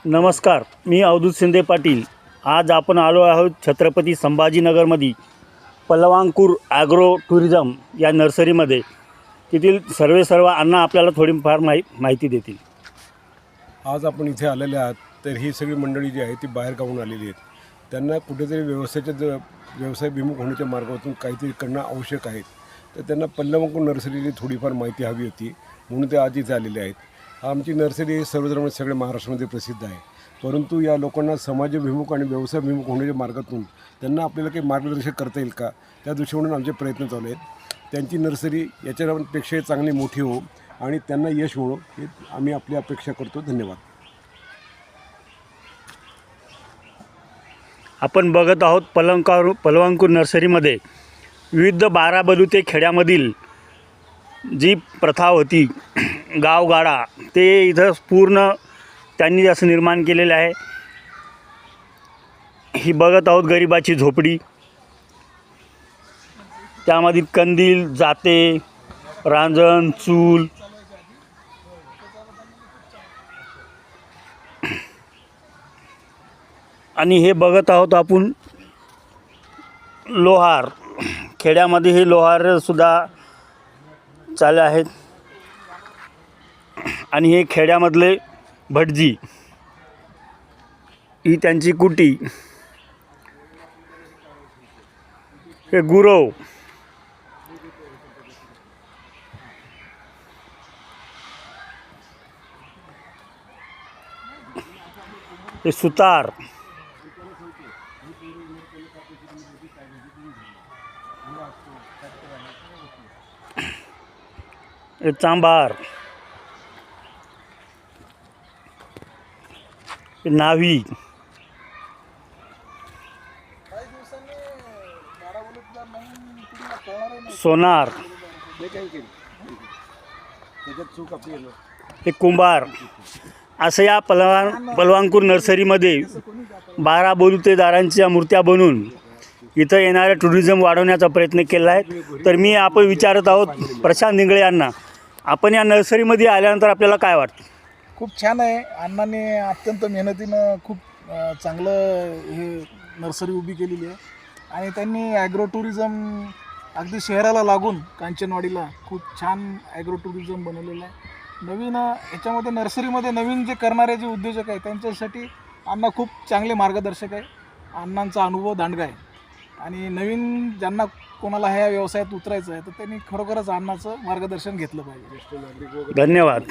नमस्कार, मी अवधूत शिंदे पाटील। आज आपण आलो आहोत छत्रपती संभाजीनगरमध्ये पलवांकुर ॲग्रो टुरिझम या नर्सरीमध्ये। तिथील सर्व अण्णा आपल्याला थोडीफार माहिती देतील। आज आपण इथे आलेले आहात तर ही सगळी मंडळी जी आहे ती बाहेर गावून आलेली आहेत। त्यांना कुठेतरी व्यवसायाभिमुख होण्याच्या मार्गातून काहीतरी करणं आवश्यक आहे, तर त्यांना पल्लवांकुर नर्सरीची थोडीफार माहिती हवी होती, म्हणून ते आज इथे आलेले आहेत। आमची नर्सरी सर्वधर्म सगळ्या महाराष्ट्रामध्ये प्रसिद्ध आहे, परंतु या लोकांना समाजाभिमुख आणि व्यवसायाभिमुख होण्याच्या मार्गातून त्यांना आपल्याला काही मार्गदर्शन करता येईल का, त्या दृष्टीने आमचे प्रयत्न चालू आहेत। त्यांची नर्सरी याच्यापेक्षा चांगली मोठी हो आणि त्यांना यश मिळो हे आम्ही आपली अपेक्षा करतो। धन्यवाद। आपण बघत आहोत पलवांकुर नर्सरीमध्ये विविध 12 बलुते खेड्यामधील जी प्रथा होती गावगाडा, ते इथं पूर्ण त्यांनी असं निर्माण केलेलं आहे। ही बघत आहोत गरिबाची झोपडी, त्यामध्ये कंदील, जाते, रांजण, चूल, आणि हे बघत आहोत आपण लोहार। खेड्यामध्ये हे लोहार सुद्धा चालू आहेत। आणि हे खेड्यामधले भटजी, ही त्यांची कुटी, हे गुरव, हे सुतार, हे चांभार, हे नावी, सोनार, हे कुंभार। असं या पलवांकुर नर्सरीमध्ये 12 बलुतेदारांच्या मूर्त्या बनवून इथं येणाऱ्या टुरिझम वाढवण्याचा प्रयत्न केला आहे। तर मी आपण विचारत आहोत प्रशांत इंगळे यांना, आपण या नर्सरीमध्ये आल्यानंतर आपल्याला काय वाटतं? खूप छान आहे। अण्णांनी अत्यंत मेहनतीनं खूप चांगलं हे नर्सरी उभी केलेली आहे आणि त्यांनी ॲग्रो टुरिझम अगदी शहराला लागून कांचनवाडीला खूप छान ॲग्रो टुरिझम बनवलेलं आहे। नवीन ह्याच्यामध्ये नर्सरीमध्ये नवीन जे करणारे जे उद्योजक आहेत त्यांच्यासाठी अण्णा खूप चांगले मार्गदर्शक आहे। अण्णांचा अनुभव दांडगा आहे आणि नवीन ज्यांना कोणाला ह्या व्यवसायात उतरायचं आहे तर त्यांनी खरोखरच अण्णाचं मार्गदर्शन घेतलं पाहिजे। धन्यवाद।